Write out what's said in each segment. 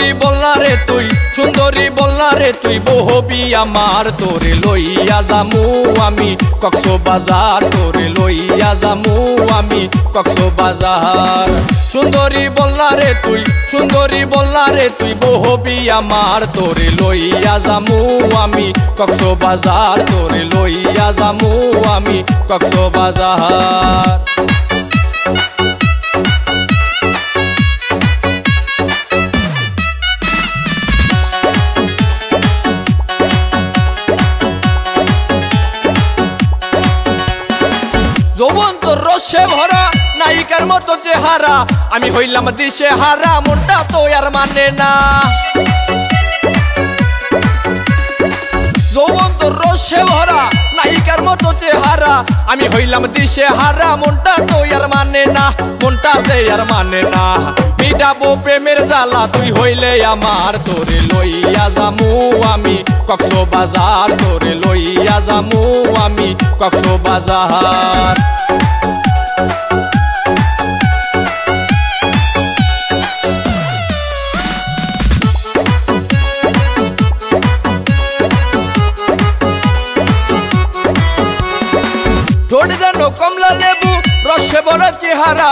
সুন্দরী বলনা রে তুই, সুন্দরী বলনা রে তুই বহবি আমার, তোরে লইয়া যামু আমি কক্সবাজার, তোরে লইয়া যামু আমি কক্সবাজার। সুন্দরী বলনা রে তুই, সুন্দরী বলনা রে তুই বহবি আমার, তোরে লইয়া যামু আমি কক্সবাজার, তোরে লইয়া যামু আমি কক্সবাজার। যৌবন তোর রসে ভরা নায়িকার মতো চেহারা, আমি হইলাম দিশে হারা, মনটা তো আর মানে না। যৌবন তোর রসে ভরা নায়িকার মতো চেহারা, আমি হইলাম দিশে হারা, মনটা তো আর মানে না, মনটা যে আর মানে না। মিটাবো প্রেমের জ্বালা তুই হইলে আমার, তোরে লইয়া যামু আমি কক্সবাজার, তোরে লইয়া যামু আমি কক্সবাজার। ঠোঁট যেন কমলা লেবু রসে ভরা চেহারা,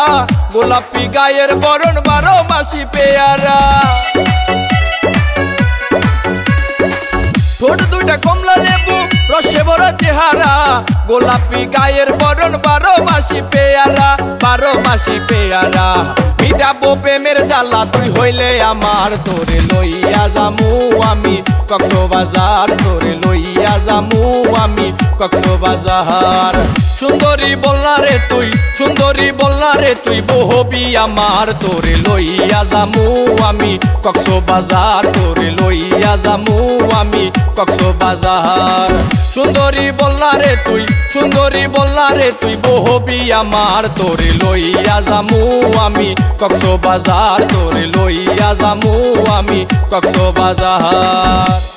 গোলাপি গায়ের বরণ 12 মাসি পেয়ারা। ঠোঁট দুইটা কমলা লেবু রসে ভরা চেহারা, গোলাপি গায়ের বরণ 12 মাসি পেয়ারা, 12 মাসি পেয়ারা। মিটাবো প্রেমের জ্বালা তুই হইলে আমার, তোরে লইয়া যামু আমি কক্সবাজার, তোরে লইয়া যামু আমি কক্সবাজার। সুন্দরী বলনা রে তুই, সুন্দরী বলনা রে তুই বহবি আমার, তোরে লইয়া যামু আমি কক্সবাজার, তোরে লইয়া যামু আমি কক্সবাজার। সুন্দরী বলনা রে তুই, সুন্দরী বলনা রে তুই বহবি আমার, তোরে লইয়া যামু আমি কক্সবাজার, তোরে লইয়া যামু আমি কক্সবাজার।